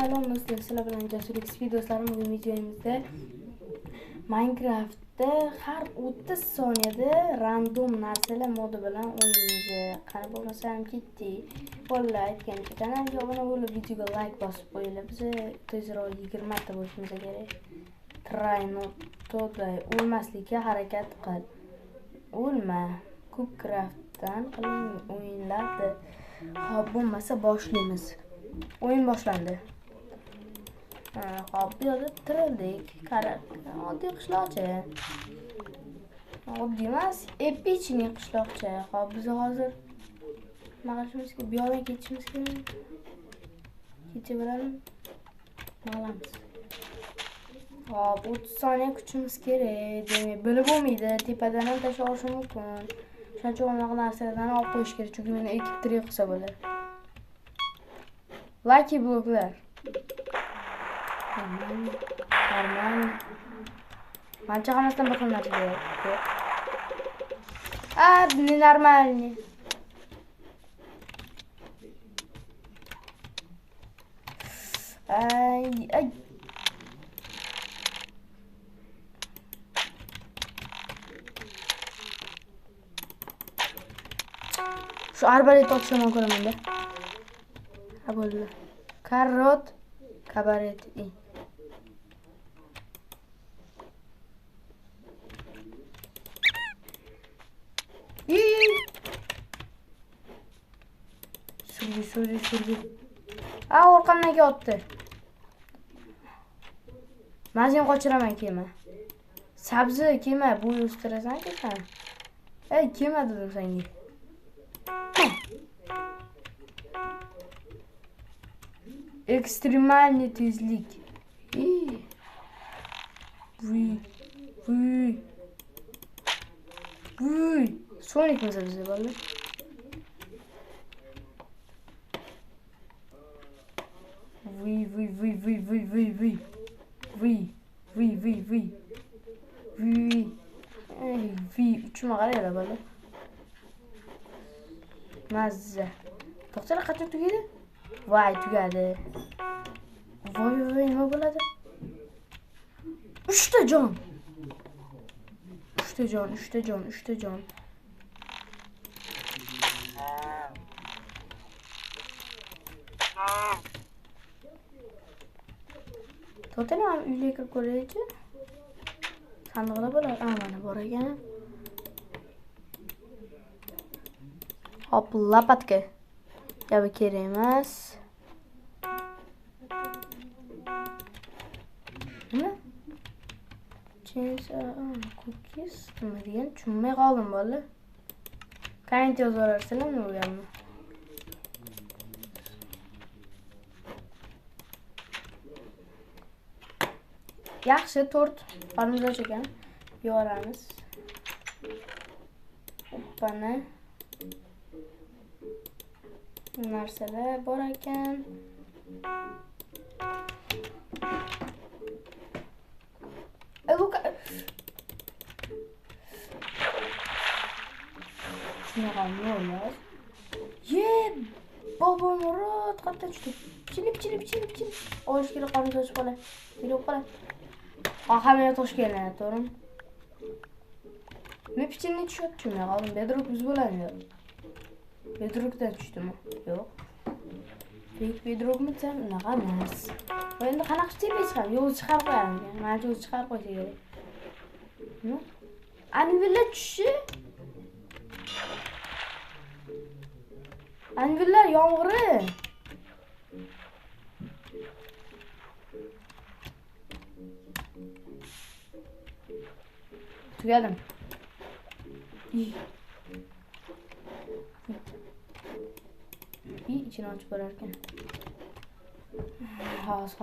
Salom do'stlar, sizlar bilan Jasur XP do'stlarim. Bugun videomizda Minecraftda har 30 soniyada random narsalar modi bilan o'ynaymiz. Qani bo'lmasam ketdik. Bolalar aytgancha kanalga obuna bo'lib, videoga like bosib qo'yinglar. Biz tezroq 20 ta bo'lishimiz kerak. Try not to die. O'lmaslikka harakat qil. O'lma. Craftdan qiling o'yinlarni. Xo'p, bo'lmasa boshlaymiz. O'yin boshlandi. Hop, bu yerda tirildik. Qarab, oddiy qishloqcha. Oddiy emas, epichniy qishloqcha. Hop, biz hozir nima qilishimiz kerak? Bu yoqdan ketishimiz kerak. Ketaveramiz. Ma'lumsiz. Hop, 30 soniya kutishimiz kerak. Demak, bilib bo'lmaydi. Tepadan ham tashlab olishi mumkin. Shuncha o'nlab narsalardan olib qo'yish kerak, chunki meni ekib tirik qilsa bo'ladi. Lucky bloklar. Normal. Mancha hammasidan bir xil narsa kerak. Ненормальный. Ay. Şu arbalet otishimni ko'raman-da. Ha bo'ldi. Karot, kabaret. Surdi. Orqamdan o'tdi. Mazin qochiraman kema. Sabzi kema bo'y o'stirasan-ku sen. Kema dedim senga. Ekstremalniy tezlik. Vuy. Sonic mi bize vallahi? Uçma qaraylar vallahi. Mazza. To'xtala, qachon tugadi? Voy, tugadi. Voy, nima bo'ladi? 3 ta jon. 3 ta jon. To'xtala, ham uyga kirib ko'raychi. Sandiqda bo'lar, mana bor ekan. Hop, lapatka. Gapi kerak emas. Nima? Cookies nima degan tushunmay qoldim bola. Komment yozib yuborarsizlar nima bo'lganini. Yaxshi, tort parmezon ekan. Yoramiz. Uppani. Narsalar bor ekan. Luka. Shunaqa nollar. Bobo Murod qayerdan tushdi? Chilib. Olish kerak, qorni to'shib qolay. Kelib qolay. Hamma tosh keladi, to'g'rimi? Men pichini tushib qoldim. Bedrock biz bo'ladimi? Bedrockdan tushdimi? Yo'q. Bedrockmi sen? Unaqa emas. Endi qanaqa tepa chiqadi? Yo'q, chiqarib qo'yamiz. Menimcha o'zi chiqarib qo'ysa kerak. Nima? Anvilla tushi? Anvillar yomg'iri. Tugadim. İçini açıp ararken. Has.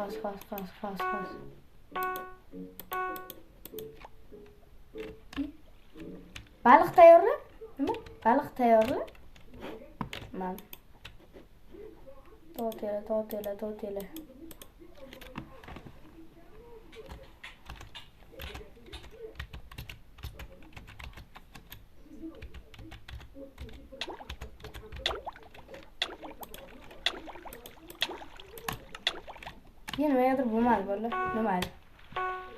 Balık tayyorla. Nima? Balık tayyorla. Tamam. To'tela. keyin nimagadir bo'lmadi bolalar. Nimadi?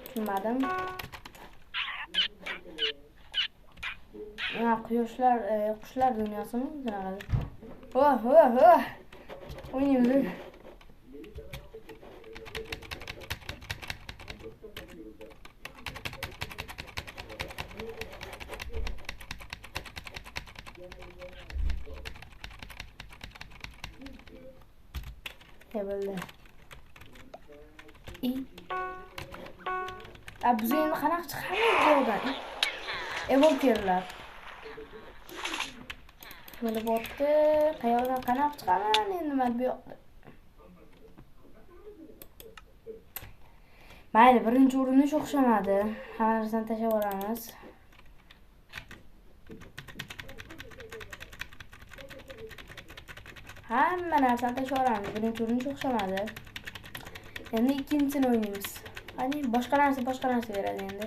Tushunmadim. Quyoshlar, qushlar dunyosimi bunaqa? Oh. O'ynaymiz. Bo'ldi. Biz endi qanaqa chiqamiz bu yerdan? Evokerlar. Mana botdi. Qayoqdan qanaqa chiqaman endi men bu yoqda. Mayli, birinchi urinish o'xshamadi. Hamma narsani tashlab yuboramiz. Hamma narsani tashlab yuboramiz. Birinchi urinish o'xshamadi. Endi ikkinchisini o'ynaymiz. Qani boshqa narsa beradi endi.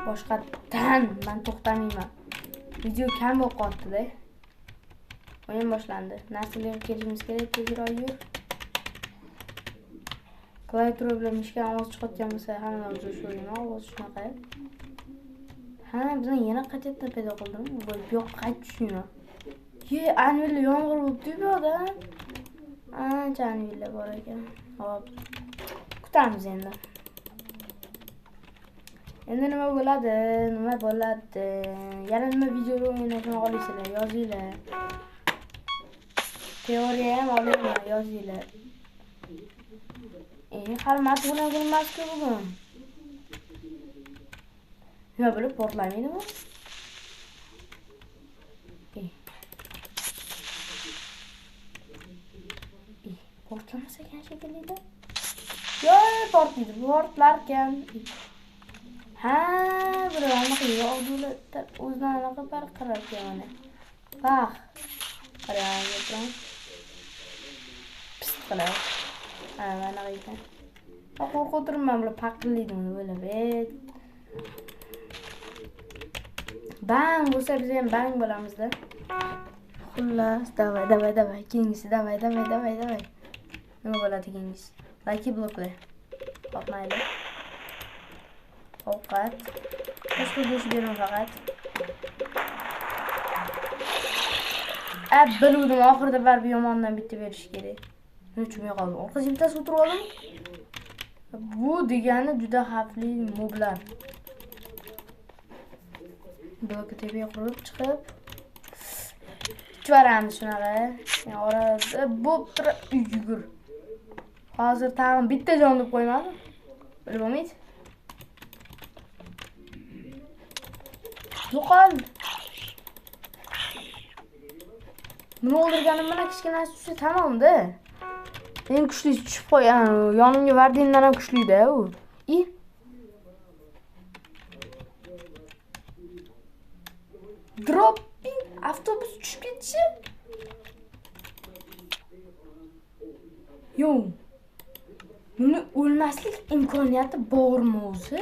Boshqadan men to'xtamayman. Video kam bo'lib qoldi-da. O'yin boshlandi. Narsalarga kelishimiz kerak, tezroq yur. Klaviatura bilan mishka ovoz chiqayotgan bo'lsa, hammamiz shu o'yinni ovoz shunaqa. Ha, bizdan yana qaytadan paydo qildim. Bu yo'q qaytishini. Anvil yomg'ir bo'libdi bu yoqda. Ancha anvillar bor ekan. Hop. Kutamiz endi. Endi nima bo'ladi? Yana nima videoda o'ynashni olasizlar, yozinglar. Teoriya ham olayman, yozinglar. Hali mas'ullar bo'lmas-ku bugun. Nima bo'lib portlaydimi? Portlamasa ekan shekilli-da. Portlaydi, portlarkan. Ha, bular anaqa yog'dular, o'zidan anaqa barqaror mana. Bax. Qarang, pist qiladi. Ha, mana ekan. Qo'rqib o'tiribman, bular paqillaydi uni bo'lib. Bang bo'lsa biz ham bang bo'lamiz-da. Xullas, davay. Kengisi, davay. Nima bo'ladi kengisi? Lucky bloklar. Qopmaydi. Ovqat. Boshqa go'sht bering faqat. Biluvdim, oxirida baribir yomondan bitta berish kerak. Tushunmay qoldim. Orqa jimtasi o'tirib oldim. Bu degani juda xavfli moblar. Blokka tepaga qurib chiqib chiqaramiz shunaqa. Orada bo'ptir yugur. Hozir tag'in bitta jon deb qo'ymadim. Bilib bo'lmaydi. Yo'qol. Nima o'ldirganim bilan kichkinasi tushsa tamomda. Eng kuchli tushib qo'ygan. Yonimga Vardindan ham kuchli-da u. Dropping avtobus tushib ketishi. Yo'q. Buni o'lmaslik imkoniyati bormi o'zi?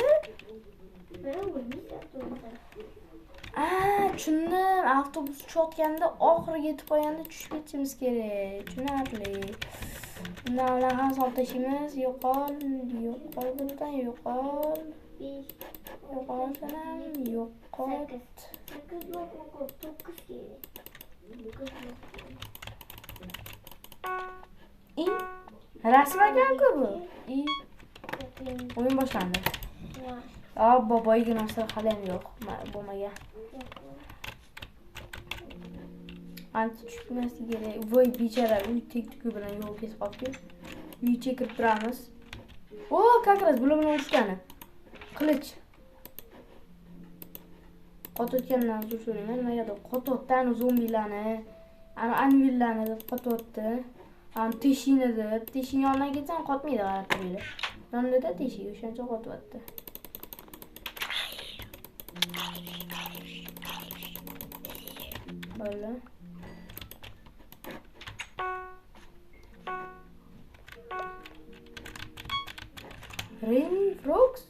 Tushundim. Avtobus tushayotganda oxiriga yetib qolganda tushib ketishimiz kerak. Tushunarli. Bundan ham soltashimiz. Yo'qol bundan yo'qol. Yo'qolsanam yo'qol. 9 kerak. Rasmagan-ku bu. O'yin boshlandi. Boboyga narsa hali ham yo'q. Bo'lmagan. Ancha tushmaslik kerak. Voy bechara, uy tek-tuki bilan yo'l kesib qolibdi. Uyga kirib turamiz. Как раз bular bilan urushgani. Qilich. Qotayotgandan so'rayman, nimaga qotayotgan zombilarni, ana anvillarni deb qotayotdi. Teshini deb, teshin yonidan ketsam qotmaydi g'alati. Yonida teshik o'shancha qotyapti. Bo'ldi. Raining frogs?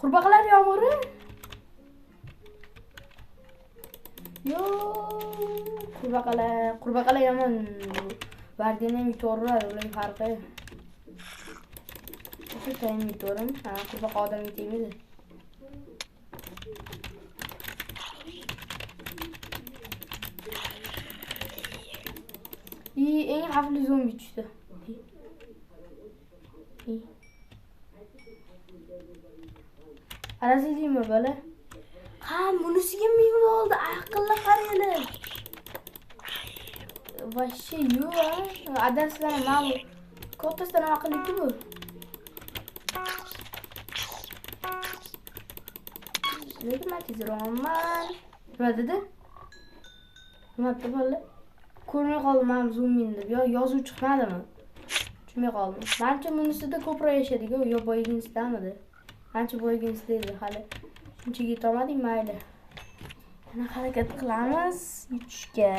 Qurbaqalar yomg'iri? Qurbaqalar yomon. Bardan ham yutoradi, ularning farqi. Shu tayin yutorim. Ha, qurbaqa odamga tegmaydi. Eng xavfli zombi tushdi. Arasizlikmi bola? Ha, bunisiga ming oldi. Aqlli qaranglar. Вообще yo'q. Adamsizlar ma'lum. Kattasidan aqlli-ku bu. Lekin men tezroqman. Nima dedi? Nima dedi bola? Ko'rmay qoldim men zooming deb. Yo yozuv chiqmadimi? Tushunmay qoldim. Mencha bunisida ko'proq yashadik, yo boyginsidamidi? Mencha boyginsida edi hali. Shunchaga yetolmadik, mayli. Yana harakat qilamiz yutishga.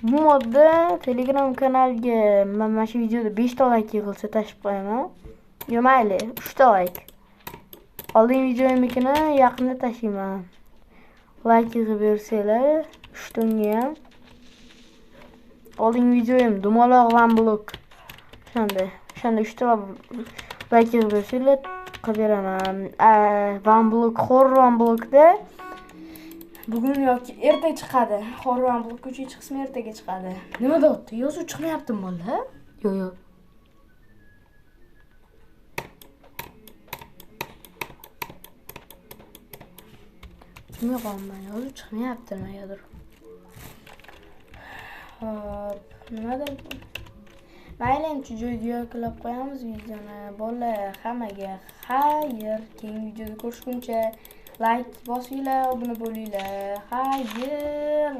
Bu modda Telegram kanaliga mana shu videoda 5 ta like yig'ilsa tashib qo'yaman. Yo mayli, 3 ta like. Oldingi videomnikini yaqinda tashiyman. Like yig'ib bersanglar, 3 tunga ham. Oldingi videoyim dumaloq van blok. Shunda 3 ta like yig'ib bersanglar qilib beraman. Van blok, horror van blokda bugun yoki erta chiqadi. Horror van blok 3 qismi ertaga chiqadi. Nima deyapti? Yozuv chiqmayaptimi bola? Yo'q. Nima qolmay, yozuv chiqmayapti nimagadir. Hop, nimadir? Mayli, shu joyga yoqlab qo'yamiz videoni. Bolalar, hammaga xayr. Keyingi videoda ko'rishguncha like bosinglar, obuna bo'linglar. Xayr.